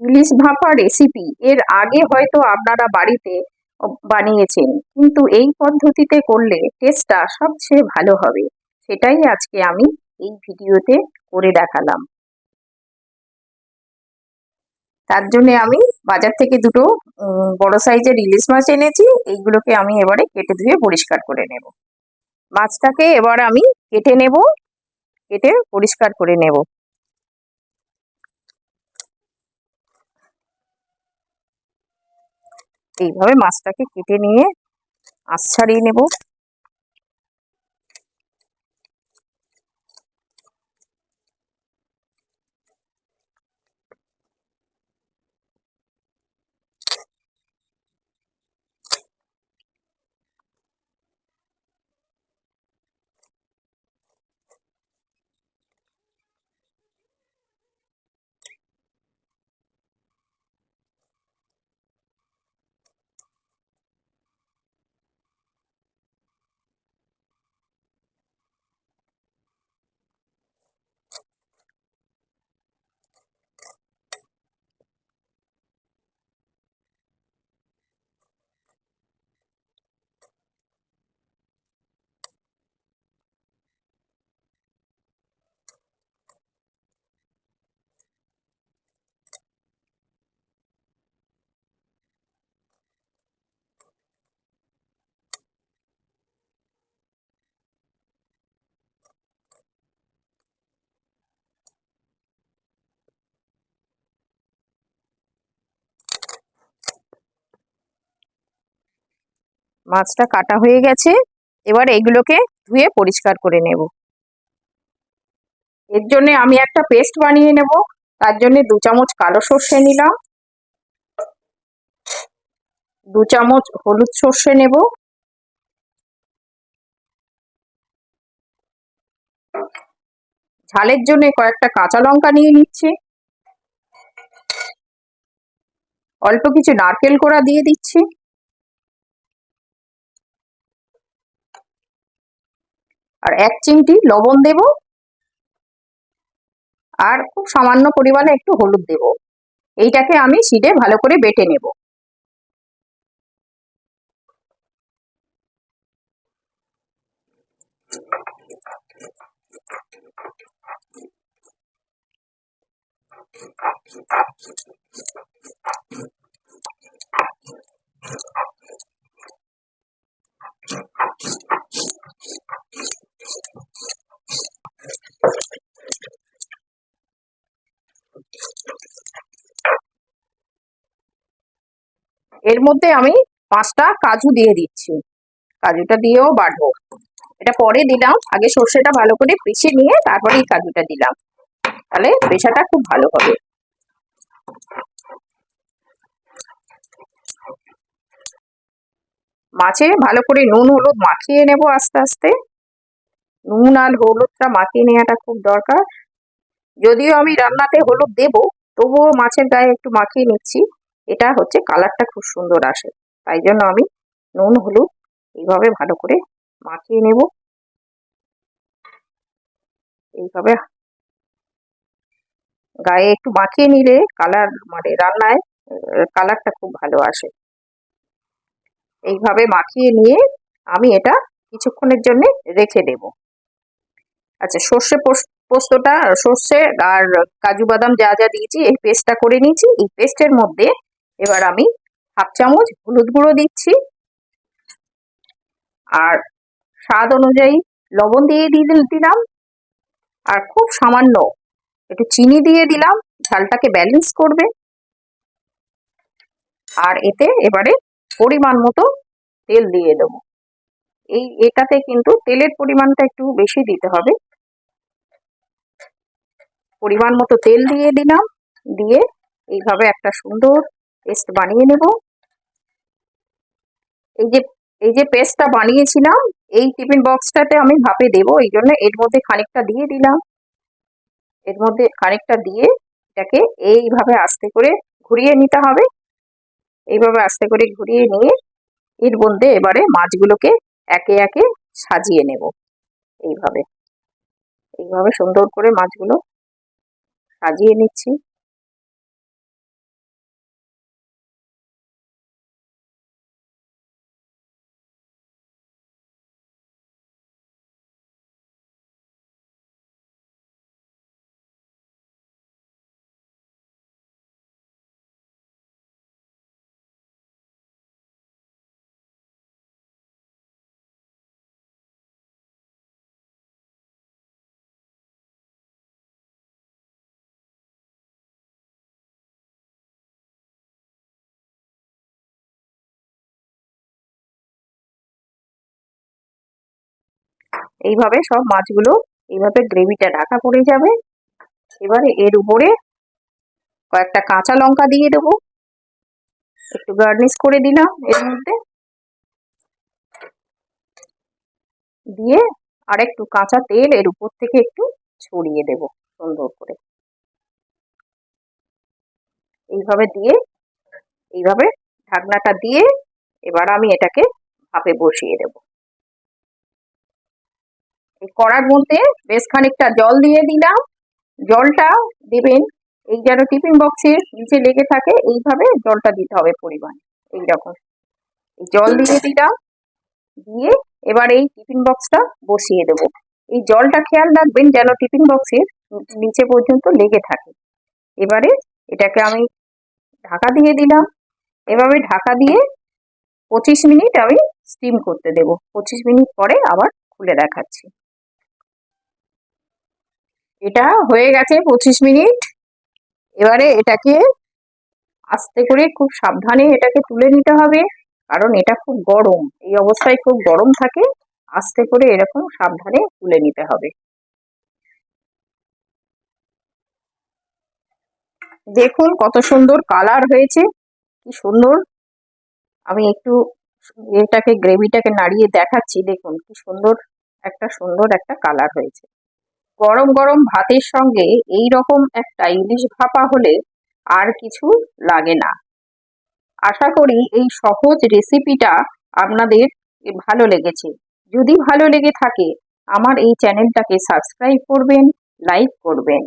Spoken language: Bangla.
ইলিশ ভাপা রেসিপি এর আগে হয়তো আপনারা বাড়িতে বানিয়েছেন, কিন্তু এই পদ্ধতিতে করলে টেস্টটা সবচেয়ে ভালো হবে। সেটাই আজকে আমি এই ভিডিওতে করে দেখালাম। তার জন্য আমি বাজার থেকে দুটো বড় সাইজের ইলিশ মাছ এনেছি। এইগুলোকে আমি এবারে কেটে ধুয়ে পরিষ্কার করে নেব। মাছটাকে এবার আমি কেটে নেব, কেটে পরিষ্কার করে নেব। এইভাবে মাছটাকে কেটে নিয়ে আঁশ ছাড়িয়ে নেব। মাছটা কাটা হয়ে গেছে, এবার এগুলোকে ধুয়ে পরিষ্কার করে নেব। এর জন্য আমি একটা পেস্ট বানিয়ে নেব। তার জন্য 2 চামচ কালো সর্ষে নিলাম, 2 চামচ হলুদ সর্ষে নেব, ঝালের জন্য কয়েকটা কাঁচা লঙ্কা নিয়ে নিচ্ছি, অল্প কিছু নারকেল কোড়া দিয়ে দিচ্ছি, আর 1 চিমটি লবণ দেব, আর খুব সামান্য পরিমাণে একটু হলুদ দেব। এইটাকে আমি শিলে ভালো করে বেটে নেব। এর মধ্যে আমি 5টা কাজু দিয়ে দিচ্ছি। কাজুটা দিয়েও বাটবো। এটা পরে দিলাম, আগে সর্ষেটা ভালো করে পিষে নিয়ে তারপরে এই কাজুটা দিলাম, তাহলে পেশাটা খুব ভালো হবে। মাছে ভালো করে নুন হলুদ মাখিয়ে নেব আস্তে আস্তে। নুন আর হলুদটা মাখিয়ে নেওয়াটা খুব দরকার। যদিও আমি রান্নাতে হলুদ দেব, তবুও মাছের গায়ে একটু মাখিয়ে নিচ্ছি। এটা হচ্ছে কালারটা খুব সুন্দর আসে, তাই জন্য আমি নুন হলুদ এইভাবে ভালো করে মাখিয়ে নেব। এইভাবে গায়ে একটু মাখিয়ে নিলে কালার মানে রান্নায় কালারটা খুব ভালো আসে। এইভাবে মাখিয়ে নিয়ে আমি এটা কিছুক্ষণের জন্য রেখে দেব। আচ্ছা, পোস্তটা সর্ষে আর কাজু বাদাম যা যা দিয়েছি এই পেস্টটা করে নিয়েছি। এই পেস্টের মধ্যে এবার আমি 1/2 চামচ হলুদ গুঁড়ো দিচ্ছি, আর স্বাদ অনুযায়ী লবণ দিয়ে দিলাম, আর খুব সামান্য একটু চিনি দিয়ে দিলাম, ঝালটাকে ব্যালেন্স করবে। আর এতে এবারে পরিমাণ মতো তেল দিয়ে দেবো। এটাতে কিন্তু তেলের পরিমাণটা একটু বেশি দিতে হবে। পরিমাণ মতো তেল দিয়ে দিলাম, দিয়ে এইভাবে একটা সুন্দর পেস্ট বানিয়ে নেব। এই যে এই যে পেস্টটা বানিয়েছিলাম, এই টিফিন বক্সটাতে আমি ভাপে দেবো, এই জন্য এর মধ্যে খানিকটা দিয়ে দিলাম। এর মধ্যে খানিকটা দিয়ে এটাকে এইভাবে আস্তে করে ঘুরিয়ে নিতে হবে। এইভাবে আস্তে করে ঘুরিয়ে নিয়ে এর মধ্যে এবারে মাছগুলোকে একে একে সাজিয়ে নেব। এইভাবে এইভাবে সুন্দর করে মাছগুলো সাজিয়ে নিচ্ছি। এইভাবে সব মাছগুলো এইভাবে গ্রেভিটা ঢাকা পড়ে যাবে। এবারে এর উপরে কয়েকটা কাঁচা লঙ্কা দিয়ে দেবো, একটু গার্নিশ করে দিলাম এর মধ্যে, দিয়ে আর একটু কাঁচা তেল এর উপর থেকে একটু ছড়িয়ে দেব সুন্দর করে। এইভাবে দিয়ে এইভাবে ঢাকনাটা দিয়ে এবার আমি এটাকে ভাপে বসিয়ে দেব। এই কড়ার মধ্যে বেশ খানিকটা জল দিয়ে দিলাম। জলটা দেবেন এই যেন টিফিন বক্সের নিচে লেগে থাকে, এইভাবে জলটা দিতে হবে পরিমাণ এইরকম। জল দিয়ে দিলাম, দিয়ে এবার এই টিফিন বক্সটা বসিয়ে দেব। এই জলটা খেয়াল রাখবেন যেন টিফিন বক্সের নিচে পর্যন্ত লেগে থাকে। এবারে এটাকে আমি ঢাকা দিয়ে দিলাম। এভাবে ঢাকা দিয়ে 25 মিনিট আমি স্টিম করতে দেব। 25 মিনিট পরে আবার খুলে দেখাচ্ছি। এটা হয়ে গেছে 25 মিনিট। এবারে এটাকে আস্তে করে খুব সাবধানে এটাকে তুলে নিতে হবে, কারণ এটা খুব গরম, এই অবস্থায় খুব গরম থাকে। আস্তে করে এরকম সাবধানে তুলে নিতে হবে। দেখুন কত সুন্দর কালার হয়েছে, কি সুন্দর। আমি একটু এটাকে গ্রেভিটাকে নাড়িয়ে দেখাচ্ছি, দেখুন কি সুন্দর একটা কালার হয়েছে। গরম গরম ভাতের সঙ্গে এই রকম একটা ইলিশ ভাপা হলে আর কিছু লাগে না। আশা করি এই সহজ রেসিপিটা আপনাদের ভালো লেগেছে। যদি ভালো লেগে থাকে আমার এই চ্যানেলটাকে সাবস্ক্রাইব করবেন, লাইক করবেন।